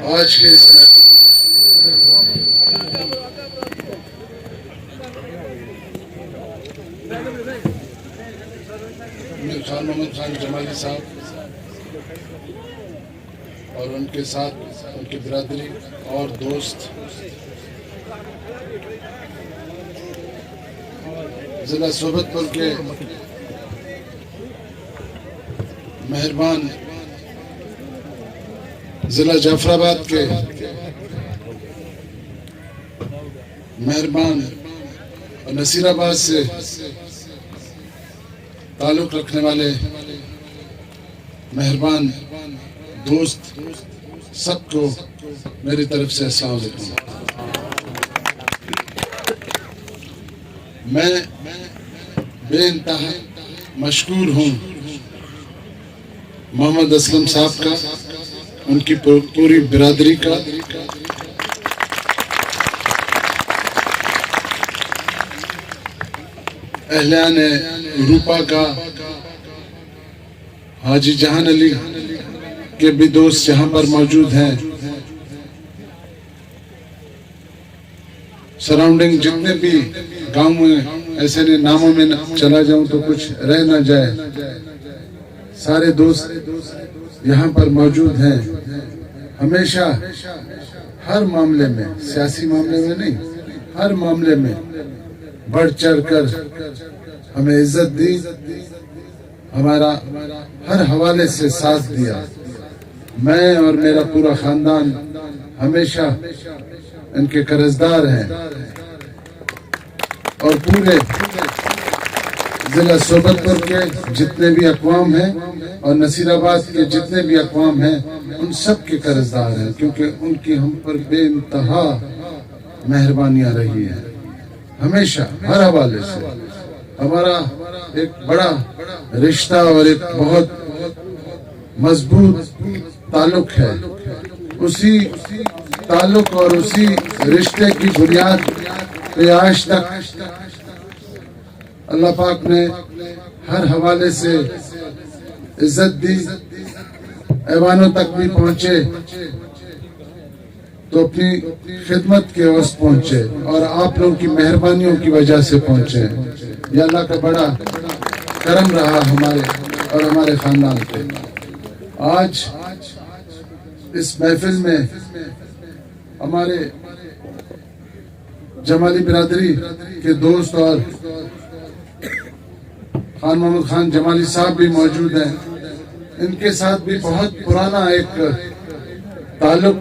آج کے اس خان محمد خان جمالی صاحب اور ان کے ساتھ ان کی برادری اور دوست ضلع صحبت پور کے مہربان، ضلع جعفر آباد کے مہربان اور نصیر آباد سے تعلق رکھنے والے مہربان دوست سب کو میری طرف سے السلام علیکم۔ میں بے انتہا مشکور ہوں محمد اسلم صاحب کا، ان کی پوری برادری کا، اہلیان روپا کا، حاجی جہان علی کے بھی دوست یہاں پر موجود ہیں، سراؤنڈنگ جتنے بھی گاؤں میں، ایسے نہیں ناموں میں چلا جاؤں تو کچھ رہ نہ جائے، سارے دوست یہاں پر موجود ہیں۔ ہمیشہ ہر معاملے میں، سیاسی معاملے میں نہیں، ہر معاملے میں بڑھ چڑھ کر ہمیں عزت دی، ہمارا ہر حوالے سے ساتھ دیا۔ میں اور میرا پورا خاندان ہمیشہ ان کے قرضدار ہیں، اور پورے ضلع صحبت پور کے جتنے بھی اقوام ہیں اور نصیر آباد کے جتنے بھی اقوام ہیں ان سب کے قرضدار ہیں، کیونکہ ان کی ہم پر بے انتہا مہربانیاں رہی ہیں۔ ہمیشہ ہر حوالے سے ہمارا ایک بڑا رشتہ اور ایک بہت مضبوط تعلق ہے۔ اسی تعلق اور اسی رشتے کی بنیاد پہ آج تک اللہ پاک نے ہر حوالے سے عزت دی، ایوانوں تک بھی پہنچے تو اپنی خدمت کے وسط پہنچے، اور آپ لوگوں کی مہربانیوں کی وجہ سے پہنچے۔ یہ اللہ کا بڑا کرم رہا ہمارے اور ہمارے خاندان پہ۔ آج اس محفل میں ہمارے جمالی برادری کے دوست اور خان محمد خان جمالی صاحب بھی موجود ہیں، ان کے ساتھ بھی بہت پرانا ایک تعلق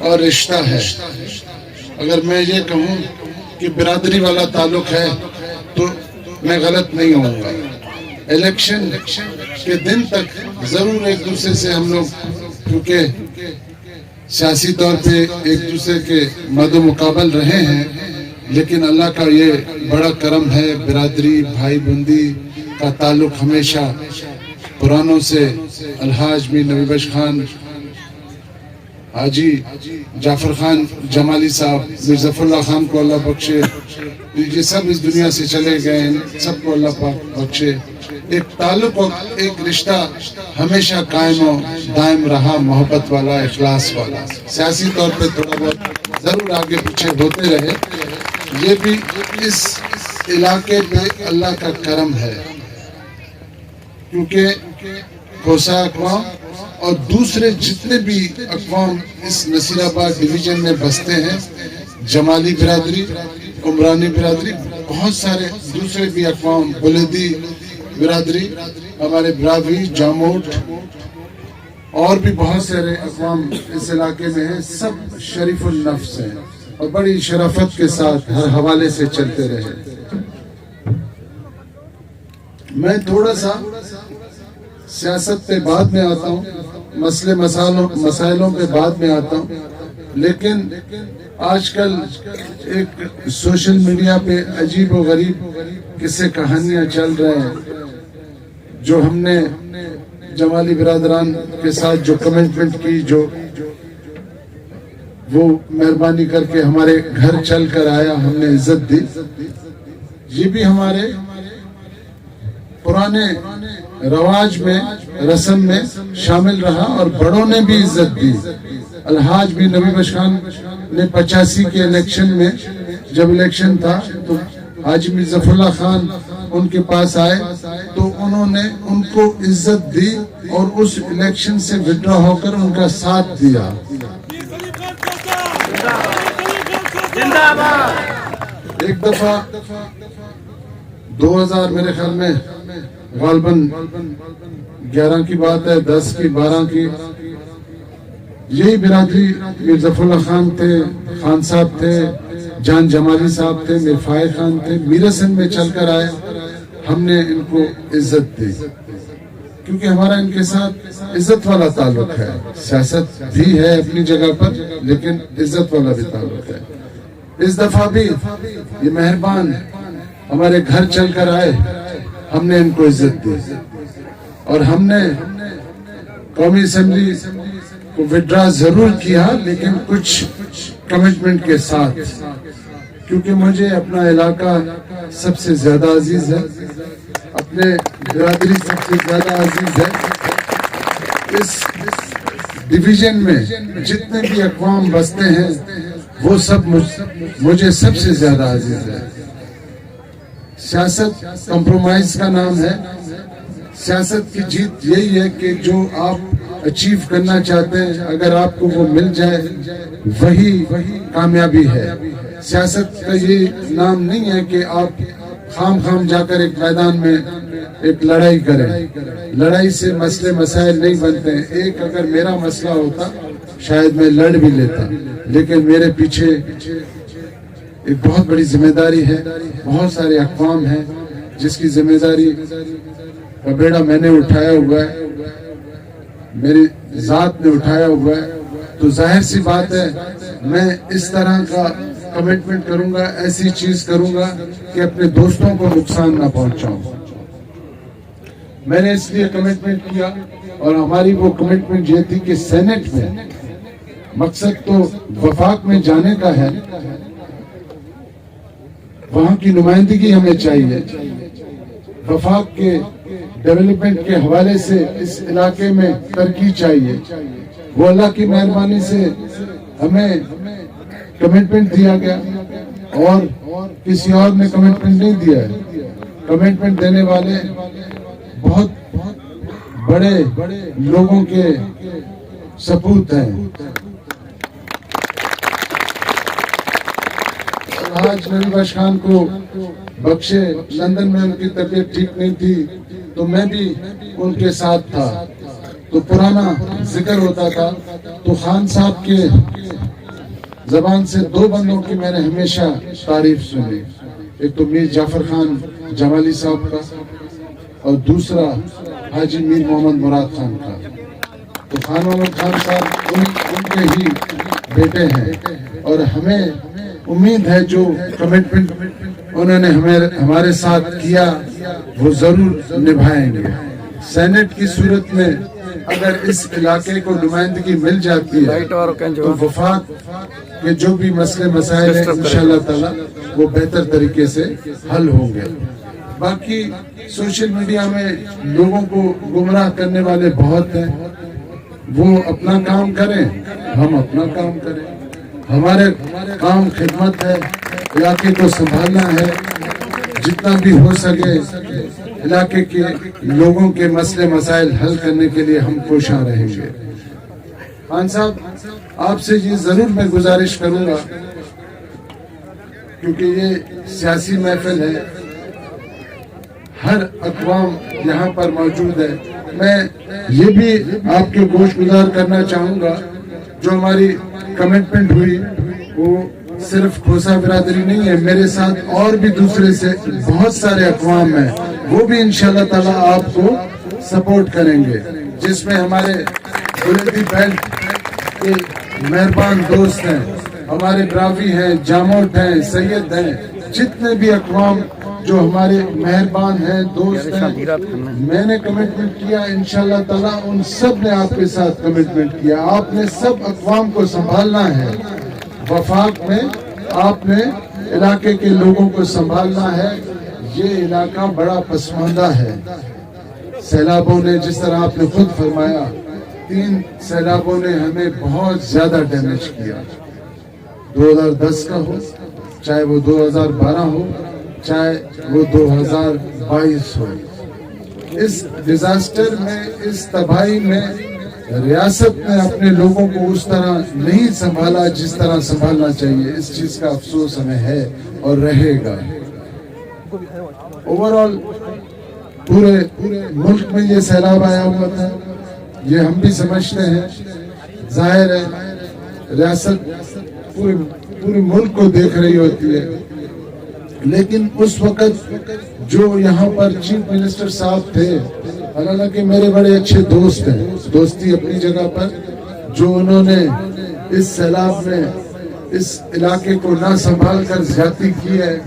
اور رشتہ ہے۔ اگر میں یہ کہوں کہ برادری والا تعلق ہے تو میں غلط نہیں ہوں گا۔ الیکشن کے دن تک ضرور ایک دوسرے سے ہم لوگ، کیونکہ سیاسی طور پہ ایک دوسرے کے مد و مقابل رہے ہیں، لیکن اللہ کا یہ بڑا کرم ہے، برادری بھائی بندی کا تعلق ہمیشہ پرانوں سے۔ الحاج میر نبی بخش خان، حاجی جعفر خان جمالی صاحب، میر ظفر اللہ خان کو اللہ بخشے، یہ سب اس دنیا سے چلے گئے ہیں، سب کو اللہ پاک بخشے۔ ایک تعلق اور ایک رشتہ ہمیشہ قائم و دائم رہا، محبت والا، اخلاص والا۔ سیاسی طور پہ تھوڑا بہت ضرور آگے پیچھے ہوتے رہے، یہ بھی اس علاقے پہ اللہ کا کرم ہے، کیونکہ کوسا اقوام اور دوسرے جتنے بھی اقوام اس نصیر آباد ڈویژن میں بستے ہیں، جمالی برادری، عمرانی برادری، بہت سارے دوسرے بھی اقوام، بلدی برادری، ہمارے براوی، جاموٹ اور بھی بہت سارے اقوام اس علاقے میں ہیں، سب شریف النفس ہیں اور بڑی شرافت کے ساتھ ہر حوالے سے چلتے رہے۔ میں تھوڑا سا سیاست پہ بعد میں آتا ہوں، مسئلے مسائلوں پہ بعد میں آتا ہوں، لیکن آج کل ایک سوشل میڈیا پہ عجیب و غریب قصے کہانیاں چل رہے ہیں، جو ہم نے جمالی برادران کے ساتھ جو کمٹمنٹ کی، جو وہ مہربانی کر کے ہمارے گھر چل کر آیا، ہم نے عزت دی، یہ بھی ہمارے پرانے رواج میں، رسم میں شامل رہا، اور بڑوں نے بھی عزت دی۔ الحاج بھی نبی بخش خان نے 85 کے الیکشن میں جب الیکشن تھا تو حاجی میر ظفر اللہ خان ان کے پاس آئے تو انہوں نے ان کو عزت دی اور اس الیکشن سے وڈرا ہو کر ان کا ساتھ دیا. ایک دفعہ 2000 میرے خیال میں غالباً 11 کی بات ہے، 10 کی 12 کی، یہی برادری میر ظفر اللہ خان تھے، خان صاحب تھے، جان جمالی صاحب تھے، میر فائق خان تھے، میرسن میں چل کر آئے. ہم نے ان کو عزت دی کیونکہ ہمارا ان کے ساتھ عزت والا تعلق ہے. سیاست بھی ہے اپنی جگہ پر لیکن عزت والا بھی تعلق ہے. اس دفعہ بھی یہ مہربان ہمارے گھر چل کر آئے، ہم نے ان کو عزت دی اور ہم نے قومی اسمبلی کو وڈرا ضرور کیا لیکن کچھ کمٹمنٹ کے ساتھ، کیونکہ مجھے اپنا علاقہ سب سے زیادہ عزیز ہے، اپنے برادری سب سے زیادہ عزیز ہے. اس ڈویژن میں جتنے بھی اقوام بستے ہیں وہ سب مجھے سب سے زیادہ عزیز ہے. سیاست کمپرومائز کا نام ہے. سیاست کی جیت یہی ہے کہ جو آپ اچیو کرنا چاہتے ہیں اگر آپ کو وہ مل جائے وہی کامیابی ہے. سیاست کا یہ نام نہیں ہے کہ آپ خام جا کر ایک میدان میں ایک لڑائی کریں. لڑائی سے مسئلے مسائل نہیں بنتے ہیں. ایک اگر میرا مسئلہ ہوتا شاید میں لڑ بھی لیتا، لیکن میرے پیچھے ایک بہت بڑی ذمہ داری ہے. بہت سارے اقوام ہیں جس کی ذمہ داری کا بیڑا میں نے اٹھایا ہوا ہے، میری ذات نے اٹھایا ہوا ہے. تو ظاہر سی بات ہے میں اس طرح کا کمٹمنٹ کروں گا، ایسی چیز کروں گا کہ اپنے دوستوں کو نقصان نہ پہنچاؤں. میں نے اس لیے کمٹمنٹ کیا اور ہماری وہ کمٹمنٹ یہ تھی کہ سینٹ میں مقصد تو وفاق میں جانے کا ہے، وہاں کی نمائندگی ہمیں چاہیے. وفاق کے ڈیولپمنٹ کے حوالے سے اس علاقے میں ترقی چاہیے. وہ اللہ کی مہربانی سے ہمیں کمٹمنٹ دیا گیا اور کسی اور نے کمٹمنٹ نہیں دیا ہے. کمٹمنٹ دینے والے بہت بڑے لوگوں کے سپوت ہیں. آج نبی بخش خان کو بخشے لندن میں ان کی طبیعت ٹھیک نہیں تھی تو میں بھی ان کے ساتھ تھا. تو پرانا ذکر ہوتا تھا تو خان صاحب کے زبان سے دو بندوں کی میں نے ہمیشہ تعریف سنی. ایک تو میر جعفر خان جمالی صاحب کا اور دوسرا حاجی میر محمد مراد خان کا. تو خان محمد خان صاحب ان کے ہی بیٹے ہیں اور ہمیں امید ہے جو کمٹمنٹ انہوں نے ہمارے ساتھ کیا وہ ضرور نبھائیں گے. سینٹ کی صورت میں اگر اس علاقے کو نمائندگی مل جاتی ہے تو وفاق کے جو بھی مسئلے مسائل ہیں انشاءاللہ تعالی وہ بہتر طریقے سے حل ہوں گے. باقی سوشل میڈیا میں لوگوں کو گمراہ کرنے والے بہت ہیں. وہ اپنا کام کریں، ہم اپنا کام کریں. ہمارے کام خدمت ہے، علاقے کو سنبھالنا ہے. جتنا بھی ہو سکے علاقے کے لوگوں کے مسئلے مسائل حل کرنے کے لیے ہم کوشاں رہیں گے. خان صاحب آپ سے یہ ضرور میں گزارش کروں گا کیونکہ یہ سیاسی محفل ہے، ہر اقوام یہاں پر موجود ہے. میں یہ بھی آپ کے گوش گزار کرنا چاہوں گا جو ہماری کمٹمنٹ ہوئی وہ صرف کھوسا برادری نہیں ہے، میرے ساتھ اور بھی دوسرے سے بہت سارے اقوام ہیں، وہ بھی انشاءاللہ تعالی آپ کو سپورٹ کریں گے، جس میں ہمارے بلندی بیلٹ کے مہربان دوست ہیں، ہمارے براوی ہیں، جاموٹ ہیں، سید ہیں، جتنے بھی اقوام جو ہمارے مہربان ہیں، دوست ہیں. میں نے کمٹمنٹ کیا انشاءاللہ تعالی ان سب نے آپ کے ساتھ کمٹمنٹ کیا. آپ نے سب اقوام کو سنبھالنا ہے. وفاق میں آپ نے علاقے کے لوگوں کو سنبھالنا ہے. یہ علاقہ بڑا پسماندہ ہے. سیلابوں نے جس طرح آپ نے خود فرمایا 3 سیلابوں نے ہمیں بہت زیادہ ڈیمیج کیا. 2010 کا ہو, چاہے وہ 2012 ہو, چاہے وہ 2022 ہو. اس ڈیزاسٹر میں, اس تباہی میں ریاست نے اپنے لوگوں کو اس طرح نہیں سنبھالا جس طرح سنبھالنا چاہیے. اس چیز کا افسوس ہمیں ہے اور رہے گا. اوور آل پورے ملک میں یہ سیلاب آیا ہوا تھا, یہ ہم بھی سمجھتے ہیں. ظاہر ہے ریاست پورے ملک کو دیکھ رہی ہوتی ہے, لیکن اس وقت جو یہاں پر چیف منسٹر صاحب تھے, حالانکہ میرے بڑے اچھے دوست ہیں, دوستی اپنی جگہ پر, جو انہوں نے اس سیلاب میں اس علاقے کو نہ سنبھال کر زیادتی کی ہے,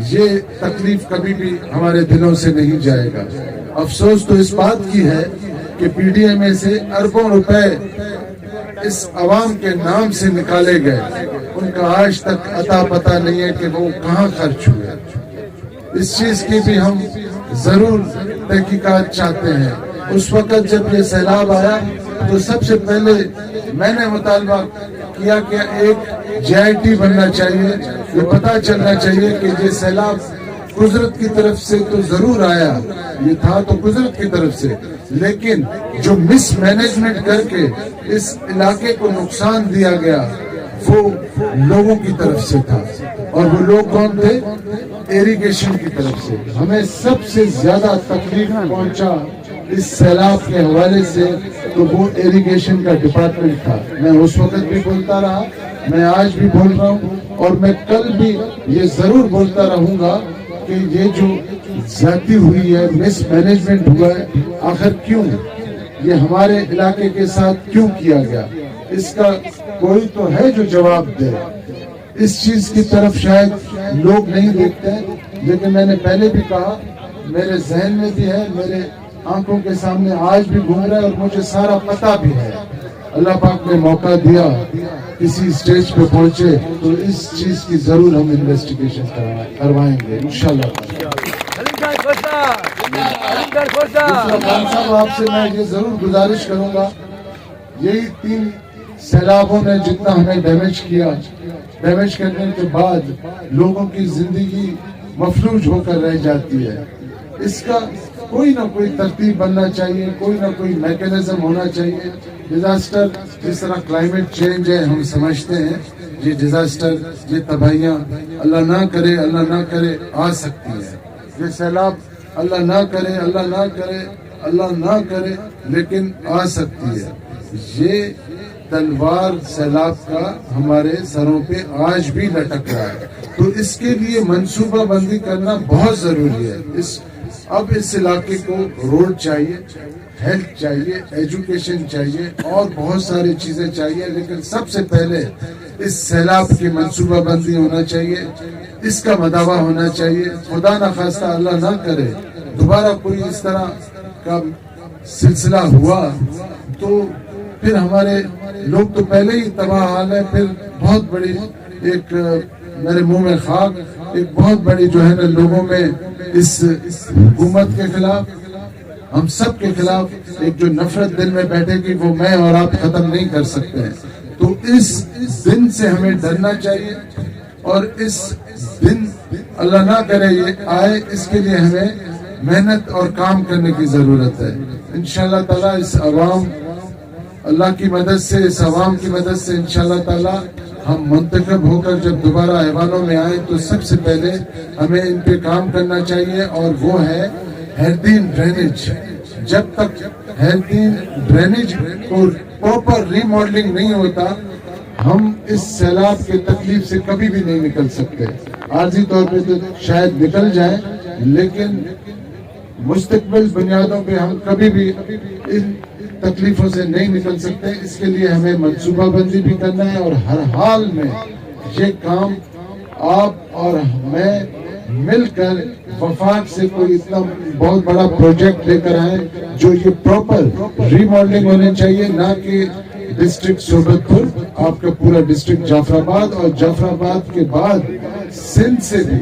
یہ تکلیف کبھی بھی ہمارے دلوں سے نہیں جائے گا. افسوس تو اس بات کی ہے کہ پی ڈی اے میں سے اربوں روپے اس عوام کے نام سے نکالے گئے, ان کا آج تک عطا پتہ نہیں ہے کہ وہ کہاں خرچ ہوئے. اس چیز کی بھی ہم ضرور تحقیقات چاہتے ہیں. اس وقت جب یہ سیلاب آیا تو سب سے پہلے میں نے مطالبہ کیا کہ ایک جے آئی ٹی بننا چاہیے. یہ پتہ چلنا چاہیے کہ یہ سیلاب قدرت کی طرف سے تو ضرور آیا, یہ تھا تو قدرت کی طرف سے, لیکن جو مس مینجمنٹ کر کے اس علاقے کو نقصان دیا گیا وہ لوگوں کی طرف سے تھا. اور وہ لوگ کون تھے؟ ایریگیشن کی طرف سے. ہمیں سب سے زیادہ تکلیف پہنچا اس سیلاب کے حوالے سے تو وہ ایریگیشن کا ڈپارٹمنٹ تھا. میں اس وقت بھی بولتا رہا, میں آج بھی بول رہا ہوں, اور میں کل بھی یہ ضرور بولتا رہوں گا کہ یہ جو زیادتی ہوئی ہے, مس مینجمنٹ ہوا ہے, آخر کیوں, یہ ہمارے علاقے کے ساتھ کیوں کیا گیا, اس کا کوئی تو ہے جو جواب دے. اس چیز کی طرف شاید لوگ نہیں دیکھتے, لیکن میں نے پہلے بھی کہا, میرے ذہن میں بھی ہے, میرے آنکھوں کے سامنے آج بھی گھوم رہا ہے, اور مجھے سارا پتہ بھی ہے. اللہ پاک نے موقع دیا, کسی سٹیج پہ پہنچے تو اس چیز کی ضرور ہم انویسٹیگیشن کروائیں گے انشاءاللہ. خان صاحب, آپ سے میں یہ ضرور گزارش کروں گا, یہی 3 سیلابوں نے جتنا ہمیں ڈیمیج کیا, ڈیمیج کرنے کے بعد لوگوں کی زندگی مفلوج ہو کر رہ جاتی ہے. اس کا کوئی نہ کوئی ترتیب بننا چاہیے, کوئی نہ کوئی میکینزم ہونا چاہیے. ڈیزاسٹر جس طرح کلائمیٹ چینج ہے, ہم سمجھتے ہیں یہ ڈیزاسٹر, یہ تباہیاں اللہ نہ کرے, اللہ نہ کرے آ سکتی ہے. یہ سیلاب اللہ نہ کرے, اللہ نہ کرے, اللہ نہ کرے, لیکن آ سکتی ہے. یہ تلوار سیلاب کا ہمارے سروں پہ آج بھی لٹک رہا ہے, تو اس کے لیے منصوبہ بندی کرنا بہت ضروری ہے. اب اس علاقے کو روڈ چاہیے, ہیلتھ چاہیے, ایجوکیشن چاہیے, اور بہت ساری چیزیں چاہیے, لیکن سب سے پہلے اس سیلاب کی منصوبہ بندی ہونا چاہیے, اس کا مداوع ہونا چاہیے. خدا نخواستہ اللہ نہ کرے دوبارہ کوئی اس طرح کا سلسلہ ہوا تو پھر ہمارے لوگ تو پہلے ہی تباہ حال ہے, پھر بہت بڑی ایک میرے منہ میں خاک, ایک بہت بڑی جو ہے نا لوگوں میں اس حکومت کے خلاف, ہم سب کے خلاف ایک جو نفرت دل میں بیٹھے گی وہ میں اور آپ ختم نہیں کر سکتے ہیں. تو اس دن سے ہمیں ڈرنا چاہیے, اور اس دن اللہ نہ کرے یہ آئے, اس کے لیے ہمیں محنت اور کام کرنے کی ضرورت ہے. انشاءاللہ تعالیٰ اس عوام, اللہ کی مدد سے, اس عوام کی مدد سے انشاءاللہ تعالیٰ ہم منتخب ہو کر جب دوبارہ ایوانوں میں آئیں تو سب سے پہلے ہمیں ان پہ کام کرنا چاہیے, اور وہ ہے ہیردین ڈرینیج. جب تک ہیردین ڈرینیج کو پراپر ری ماڈلنگ نہیں ہوتا, ہم اس سیلاب کے تکلیف سے کبھی بھی نہیں نکل سکتے. عارضی طور پہ تو شاید نکل جائیں, لیکن مستقبل بنیادوں پہ ہم کبھی بھی ان تکلیفوں سے نہیں نکل سکتے. اس کے لیے ہمیں منصوبہ بندی بھی کرنا ہے, اور ہر حال میں یہ کام آپ اور میں مل کر وفاق سے کوئی اتنا بہت بڑا پروجیکٹ لے کر آئیں جو یہ پراپر ری ماڈلنگ ہونی چاہیے, نہ کہ ڈسٹرکٹ صوبت پور, آپ کا پورا ڈسٹرکٹ جعفر آباد, اور جعفر آباد کے بعد سندھ سے بھی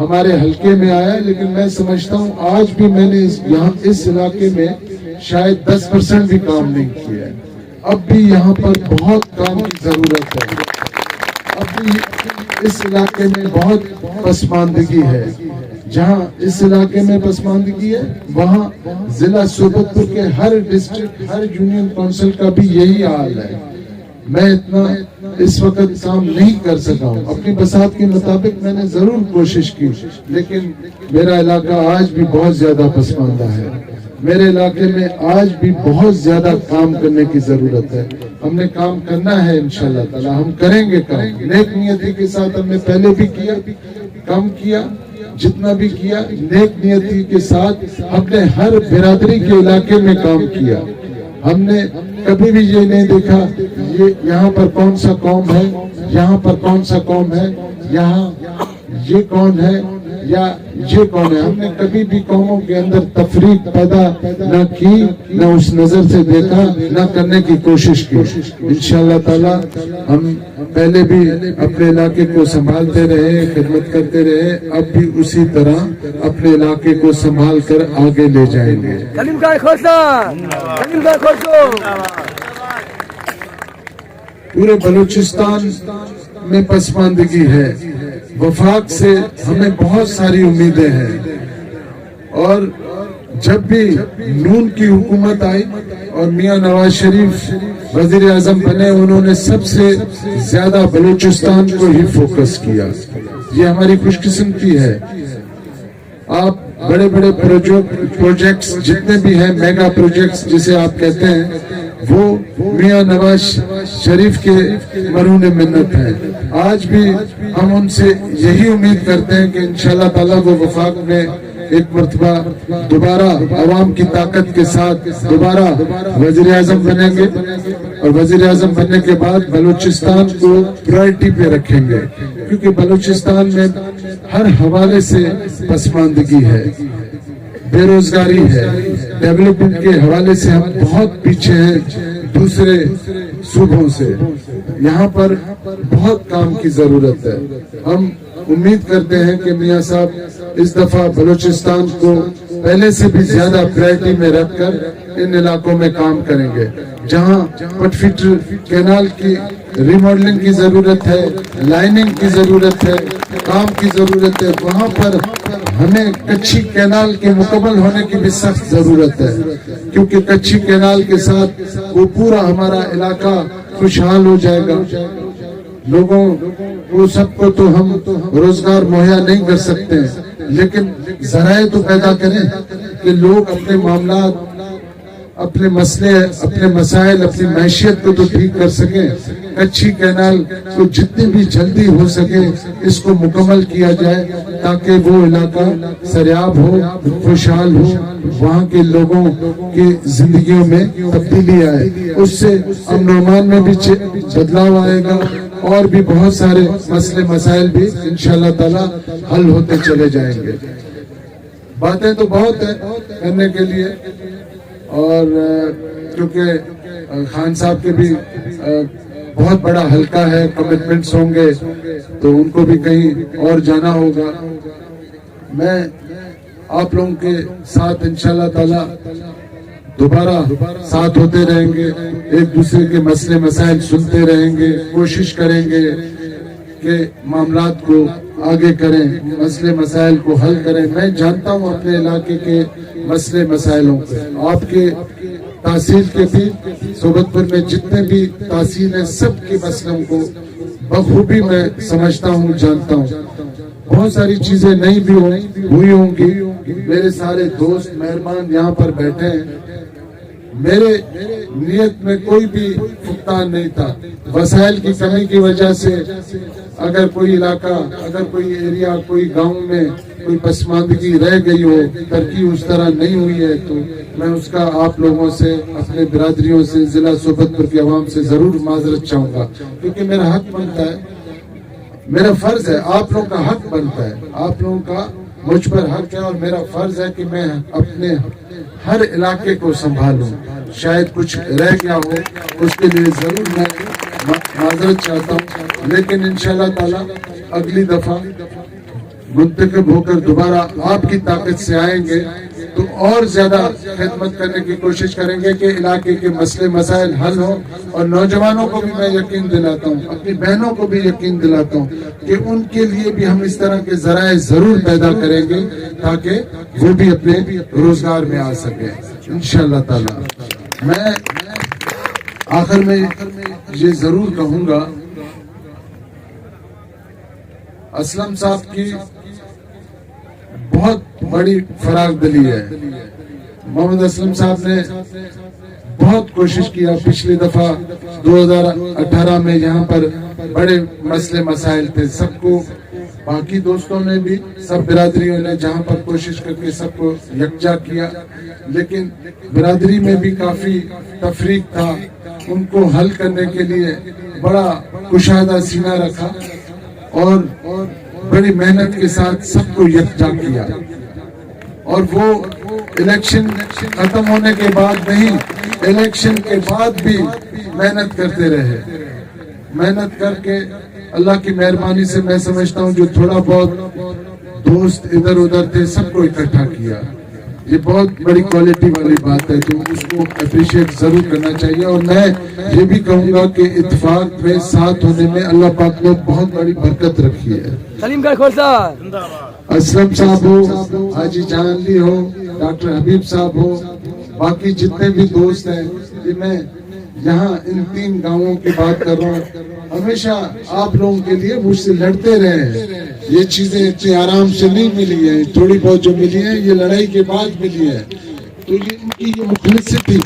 ہمارے حلقے میں آیا، لیکن میں سمجھتا ہوں آج بھی میں نے یہاں اس علاقے میں شاید 10% بھی کام نہیں کیا ہے۔ اب بھی یہاں پر بہت کام کی ضرورت ہے، اب بھی اس علاقے میں بہت پسماندگی ہے۔ جہاں اس علاقے میں پسماندگی ہے وہاں ضلع سوبت پور کے ہر ڈسٹرکٹ، ہر یونین کونسل کا بھی یہی حال ہے۔ میں اتنا اس وقت کام نہیں کر سکا ہوں، اپنی بساط کے مطابق میں نے ضرور کوشش کی، لیکن میرا علاقہ آج بھی بہت زیادہ پسماندہ ہے۔ میرے علاقے میں آج بھی بہت زیادہ کام کرنے کی ضرورت ہے۔ ہم نے کام کرنا ہے انشاءاللہ تعالی، ہم کریں گے کام نیک نیتی کے ساتھ۔ ہم نے پہلے بھی کیا، کام کیا، جتنا بھی کیا نیک نیتی کے ساتھ۔ ہم نے ہر برادری کے علاقے میں کام کیا۔ ہم نے کبھی بھی یہ نہیں دیکھا یہاں پر کون سا قوم ہے، یہاں پر کون سا قوم ہے، یہاں یہ کون ہے یا یہ کون ہے۔ ہم نے کبھی بھی قوموں کے اندر تفریق پیدا نہ کی، نہ اس نظر سے دیکھا، نہ کرنے کی کوشش کی۔ انشاءاللہ تعالی ہم پہلے بھی اپنے علاقے کو سنبھالتے رہے، خدمت کرتے رہے، اب بھی اسی طرح اپنے علاقے کو سنبھال کر آگے لے جائیں گے۔ پورے بلوچستان میں پسماندگی ہے، وفاق سے ہمیں بہت ساری امیدیں ہیں، اور جب بھی نون کی حکومت آئی اور میاں نواز شریف وزیر اعظم بنے، انہوں نے سب سے زیادہ بلوچستان کو ہی فوکس کیا۔ یہ ہماری خوش قسمتی ہے۔ آپ بڑے بڑے پروجیکٹس جتنے بھی ہیں، میگا پروجیکٹس جسے آپ کہتے ہیں، وہ میاں نواز شریف کے مرہون منت ہیں۔ آج بھی ہم ان سے یہی امید کرتے ہیں کہ انشاءاللہ تعالیٰ وہ وفاق میں ایک مرتبہ دوبارہ عوام کی طاقت کے ساتھ دوبارہ وزیر اعظم بنیں گے، اور وزیر اعظم بننے کے بعد بلوچستان کو پرائرٹی پہ رکھیں گے، کیونکہ بلوچستان میں ہر حوالے سے پسماندگی ہے، بے روزگاری ہے، ڈیولپمنٹ کے حوالے سے ہم بہت پیچھے ہیں دوسرے صوبوں سے۔ یہاں پر بہت کام کی ضرورت ہے۔ ہم امید کرتے ہیں کہ میاں صاحب اس دفعہ بلوچستان کو پہلے سے بھی زیادہ پرائرٹی میں رکھ کر ان علاقوں میں کام کریں گے۔ جہاں پٹ فلٹر کینال کی ریماڈلنگ کی ضرورت ہے، لائننگ کی ضرورت ہے، کام کی ضرورت ہے، وہاں پر ہمیں کچھی کینال کے مکمل ہونے کی بھی سخت ضرورت ہے، کیونکہ کچھی کینال کے ساتھ وہ پورا ہمارا علاقہ خوشحال ہو جائے گا۔ لوگوں کو سب کو تو ہم روزگار مہیا نہیں کر سکتے، لیکن ذرائع تو پیدا کریں کہ لوگ اپنے معاملات، اپنے مسئلے، اپنے مسائل، اپنی معیشت کو تو ٹھیک کر سکیں۔ کچھی کینال کو جتنی بھی جلدی ہو سکے اس کو مکمل کیا جائے، تاکہ وہ علاقہ سریاب ہو، خوشحال ہو، وہاں کے لوگوں کی زندگیوں میں تبدیلی آئے، اس سے امن و امان میں بھی بدلاؤ آئے گا، اور بھی بہت سارے مسئلے مسائل بھی انشاءاللہ تعالی حل ہوتے چلے جائیں گے۔ باتیں تو بہت ہیں کرنے کے لیے، اور کیونکہ خان صاحب کے بھی بہت بڑا حلقہ ہے، کمٹمنٹس ہوں گے تو ان کو بھی کہیں اور جانا ہوگا۔ میں آپ لوگوں کے ساتھ انشاءاللہ تعالی دوبارہ ساتھ ہوتے رہیں گے، ایک دوسرے کے مسئلے مسائل سنتے رہیں گے، کوشش کریں گے کہ معاملات کو آگے کریں، مسئلے مسائل کو حل کریں۔ میں جانتا ہوں اپنے علاقے کے مسئلے مسائلوں کو، آپ کے تحصیل کے بھی، سوبت پور میں جتنے بھی تحصیل ہیں سب کے مسئلوں کو بخوبی میں سمجھتا ہوں، جانتا ہوں۔ بہت ساری چیزیں نہیں بھی ہوئی ہوں گی۔ میرے سارے دوست مہربان یہاں پر بیٹھے ہیں، میرے نیت میں کوئی بھی فقدان نہیں تھا۔ وسائل کی کمی کی وجہ سے اگر کوئی علاقہ، اگر کوئی ایریا، کوئی گاؤں میں کوئی پسماندگی رہ گئی ہو، ترقی اس طرح نہیں ہوئی ہے، تو میں اس کا آپ لوگوں سے، اپنے برادریوں سے، ضلع سوبت پور کے عوام سے ضرور معذرت چاہوں گا، کیونکہ میرا حق بنتا ہے، میرا فرض ہے، آپ لوگوں کا حق بنتا ہے، آپ لوگوں کا مجھ پر حق ہے، اور میرا فرض ہے کہ میں اپنے ہر علاقے کو سنبھالوں۔ شاید کچھ رہ گیا ہو، اس کے لیے ضرور میں معذرت چاہتا ہوں، لیکن انشاءاللہ تعالی اگلی دفعہ منتخب ہو کر دوبارہ آپ کی طاقت سے آئیں گے تو اور زیادہ خدمت کرنے کی کوشش کریں گے کہ علاقے کے مسئلے مسائل حل ہوں. اور نوجوانوں کو بھی میں یقین دلاتا ہوں, اپنی بہنوں کو بھی یقین دلاتا ہوں کہ ان کے لیے بھی ہم اس طرح کے ذرائع ضرور پیدا کریں گے تاکہ وہ بھی اپنے روزگار میں آ سکے انشاءاللہ تعالی. میں آخر میں یہ ضرور کہوں گا, اسلم صاحب کی بہت بڑی فراغ دلی ہے. محمد اسلم صاحب نے بہت کوشش کیا. پچھلی دفعہ 2018 میں یہاں پر بڑے مسئلے مسائل تھے, سب کو باقی دوستوں نے بھی, سب برادریوں نے جہاں پر کوشش کر کے سب کو یکجا کیا, لیکن برادری میں بھی کافی تفریق تھا. ان کو حل کرنے کے لیے بڑا کشادہ سینہ رکھا اور بڑی محنت کے ساتھ سب کو یکجا کیا. اور وہ الیکشن ختم ہونے کے بعد نہیں, الیکشن کے بعد بھی محنت کرتے رہے. محنت کر کے اللہ کی مہربانی سے میں سمجھتا ہوں جو تھوڑا بہت دوست ادھر ادھر تھے سب کو اکٹھا کیا. یہ بہت بڑی کوالٹی والی بات ہے, تو اس کو اپریشیٹ ضرور کرنا چاہیے. اور میں یہ بھی کہوں گا کہ اتفاق میں ساتھ ہونے میں اللہ پاک نے بہت بڑی برکت رکھی ہے. اسلم صاحب ہو, حاجی جان علی ہو, ڈاکٹر حبیب صاحب ہو, باقی جتنے بھی دوست ہیں, یہ میں یہاں ان 3 گاؤں کی بات کر رہا ہوں. ہمیشہ آپ لوگوں کے لیے مجھ سے لڑتے رہے ہیں. یہ چیزیں اتنی آرام سے نہیں ملی ہیں, تھوڑی بہت جو ملی ہیں یہ لڑائی کے بعد ملی ہے. تو یہ ان کی یہ مخلصی تھی,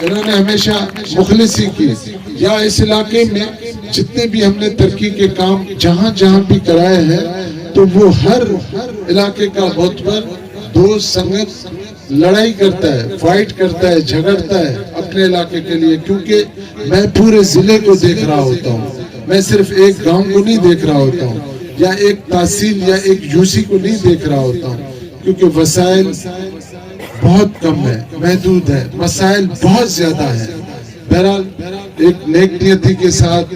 انہوں نے ہمیشہ مخلصی کی. یا اس علاقے میں جتنے بھی ہم نے ترقی کے کام جہاں جہاں بھی کرائے ہیں تو وہ ہر علاقے کا معتبر دوست سنگت لڑائی کرتا ہے, فائٹ کرتا ہے, جھگڑتا ہے اپنے علاقے کے لیے. کیونکہ میں پورے ضلع کو دیکھ رہا ہوتا ہوں, میں صرف ایک گاؤں کو نہیں دیکھ رہا ہوتا ہوں, یا ایک تحصیل یا ایک یوسی کو نہیں دیکھ رہا ہوتا ہوں. کیونکہ وسائل بہت کم ہے, محدود ہے, مسائل بہت زیادہ ہیں. بہرحال ایک نیک نیتی کے ساتھ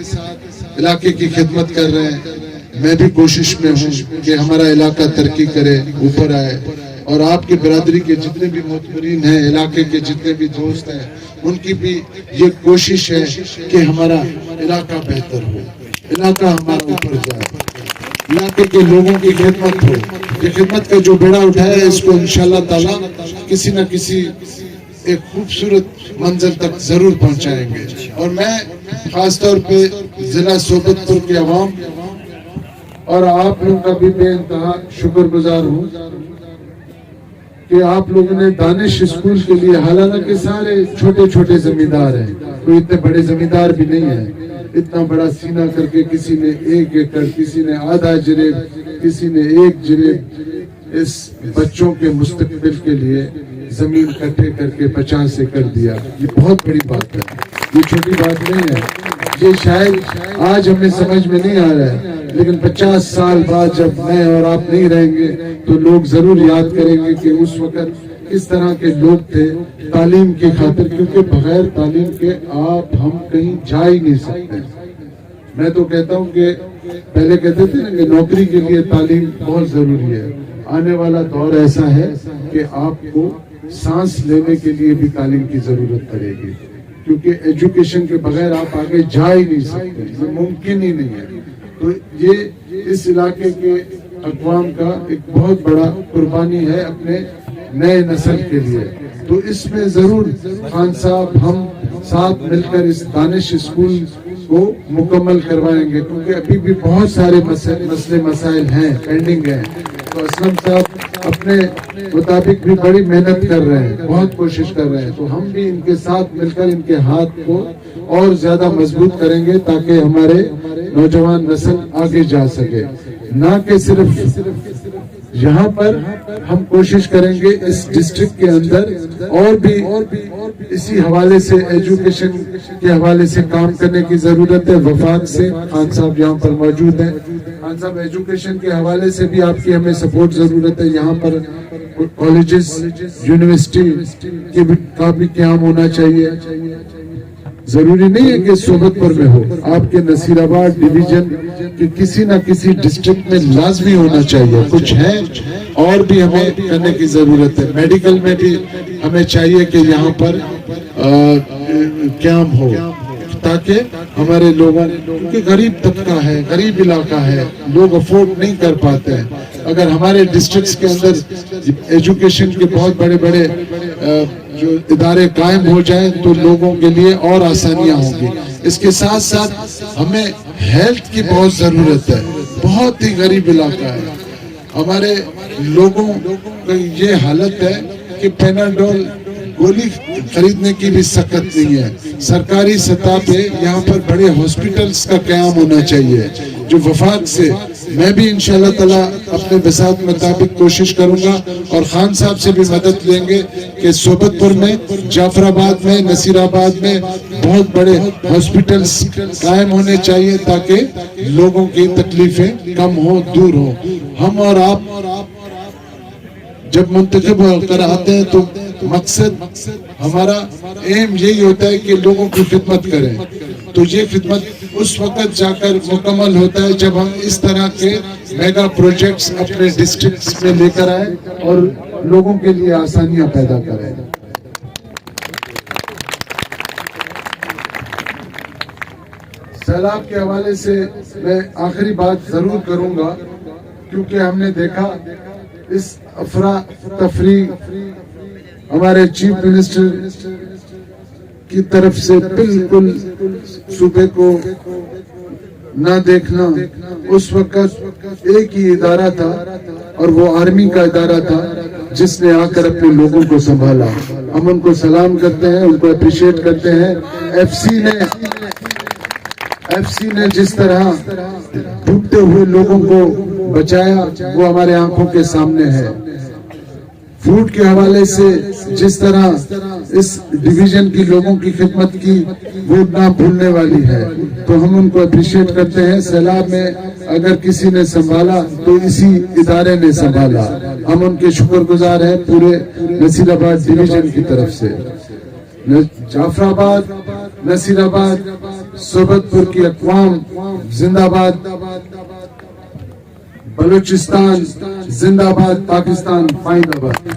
علاقے کی خدمت کر رہے ہیں. میں بھی کوشش میں ہوں کہ ہمارا علاقہ ترقی کرے, اوپر آئے. اور آپ کے برادری کے جتنے بھی معتبرین ہیں, علاقے کے جتنے بھی دوست ہیں, ان کی بھی یہ کوشش ہے کہ ہمارا علاقہ بہتر ہو, علاقہ ہمارا اوپر جائے, علاقے کے لوگوں کی خدمت ہو. یہ خدمت کا جو بیڑا اٹھایا ہے اس کو انشاءاللہ تعالی کسی نہ کسی ایک خوبصورت منظر تک ضرور پہنچائیں گے. اور میں خاص طور پہ ضلع صحبت پور کے عوام اور آپ لوگوں کا بھی بے انتہا شکر گزار ہوں کہ آپ لوگوں نے دانش اسکول کے لیے, حالانکہ سارے چھوٹے چھوٹے زمیندار ہیں, کوئی اتنے بڑے زمیندار بھی نہیں ہیں, اتنا بڑا سینہ کر کے کسی نے 1 ایکڑ, کسی نے آدھا جریب, کسی نے 1 جریب اس بچوں کے مستقبل کے لیے زمین اکٹھے کر کے 50 ایکڑ دیا. یہ بہت بڑی بات ہے, یہ چھوٹی بات نہیں ہے. یہ شاید آج ہمیں سمجھ میں نہیں آ رہا ہے, لیکن 50 سال بعد جب میں اور آپ نہیں رہیں گے تو لوگ ضرور یاد کریں گے کہ اس وقت کس طرح کے لوگ تھے تعلیم کی خاطر. کیونکہ بغیر تعلیم کے آپ ہم کہیں جا ہی نہیں سکتے. میں تو کہتا ہوں کہ پہلے کہتے تھے نا کہ نوکری کے لیے تعلیم بہت ضروری ہے. آنے والا دور ایسا ہے کہ آپ کو سانس لینے کے لیے بھی تعلیم کی ضرورت پڑے گی, کیونکہ ایجوکیشن کے بغیر آپ آگے جا ہی نہیں سکتے, یہ ممکن ہی نہیں ہے. تو یہ اس علاقے کے اقوام کا ایک بہت بڑا قربانی ہے اپنے نئے نسل کے لیے. تو اس میں ضرور خان صاحب ہم ساتھ مل کر اس دانش اسکول کو مکمل کروائیں گے, کیونکہ ابھی بھی بہت سارے مسئلے مسائل ہیں, پینڈنگ ہیں. تو اسلم صاحب اپنے مطابق بھی بڑی محنت کر رہے ہیں, بہت کوشش کر رہے ہیں. تو ہم بھی ان کے ساتھ مل کر ان کے ہاتھ کو اور زیادہ مضبوط کریں گے تاکہ ہمارے نوجوان نسل آگے جا سکے. نہ کہ صرف یہاں پر ہم کوشش کریں گے اس ڈسٹرکٹ کے اندر اور بھی اسی حوالے سے ایجوکیشن کے حوالے سے کام کرنے کی ضرورت ہے. وفاق سے خان صاحب یہاں پر موجود ہیں. خان صاحب ایجوکیشن کے حوالے سے بھی آپ کی ہمیں سپورٹ ضرورت ہے. یہاں پر کالجز, یونیورسٹی کا بھی قیام ہونا چاہیے. ضروری نہیں ہے کہ صحبت پر میں ہو, آپ کے نصیر آباد ڈویژن کے کسی نہ کسی ڈسٹرکٹ میں لازمی ہونا چاہیے. کچھ ہے اور بھی ہمیں کرنے کی ضرورت ہے. میڈیکل میں بھی ہمیں چاہیے کہ یہاں پر قیام ہو تاکہ ہمارے لوگوں, کیونکہ غریب طبقہ ہے, غریب علاقہ ہے, لوگ افورڈ نہیں کر پاتے ہیں. اگر ہمارے ڈسٹرکٹس کے اندر ایجوکیشن کے بہت بڑے بڑے جو ادارے قائم ہو جائیں تو لوگوں کے لیے اور آسانیاں ہوں گی. اس کے ساتھ ساتھ ہمیں ہیلتھ کی بہت ضرورت ہے. بہت ہی غریب علاقہ ہے. ہمارے لوگوں کی یہ حالت ہے کہ پیناڈول گولی خریدنے کی بھی سخت نہیں ہے. سرکاری سطح پہ یہاں پر بڑے ہاسپٹلز کا قیام ہونا چاہیے جو وفاق سے, میں بھی انشاءاللہ تعالی اپنے وسعت مطابق کوشش کروں گا اور خان صاحب سے بھی مدد لیں گے کہ صحبت پور میں, جعفر آباد میں, نصیر آباد میں بہت بڑے ہاسپٹلز قائم ہونے چاہیے تاکہ لوگوں کی تکلیفیں کم ہوں, دور ہوں. ہم اور آپ جب منتخب کر آتے ہیں تو مقصد ہمارا ایم یہی ہوتا ہے کہ لوگوں کی خدمت کریں. تو یہ خدمت اس وقت جا کر مکمل ہوتا ہے جب ہم اس طرح کے میگا پروجیکٹس اپنے ڈسٹرکٹس میں لے کر آئیں اور لوگوں کے لیے آسانیاں پیدا کریں. سیلاب کے حوالے سے میں آخری بات ضرور کروں گا کیونکہ ہم نے دیکھا اس افراتفری ہمارے چیف منسٹر کی طرف سے بالکل صوبے کو نہ دیکھنا. اس وقت ایک ہی ادارہ تھا اور وہ آرمی کا ادارہ تھا جس نے آ کر اپنے لوگوں کو سنبھالا. ہم ان کو سلام کرتے ہیں, ان کو اپریشیٹ کرتے ہیں. ایف سی نے جس طرح ڈوبتے ہوئے لوگوں کو بچایا وہ ہمارے آنکھوں کے سامنے ہے. فوڈ کے حوالے سے جس طرح اس ڈویژن کی لوگوں کی خدمت کی وہ نہ بھولنے والی ہے. تو ہم ان کو اپریشیٹ کرتے ہیں. سیلاب میں اگر کسی نے سنبھالا تو اسی ادارے نے سنبھالا. ہم ان کے شکر گزار ہیں پورے نصیر آباد ڈویژن کی طرف سے. جعفر آباد, نصیر آباد, صحبت پور کی اقوام زندہ باد, بلوچستان زندہ باد, پاکستان زندہ باد.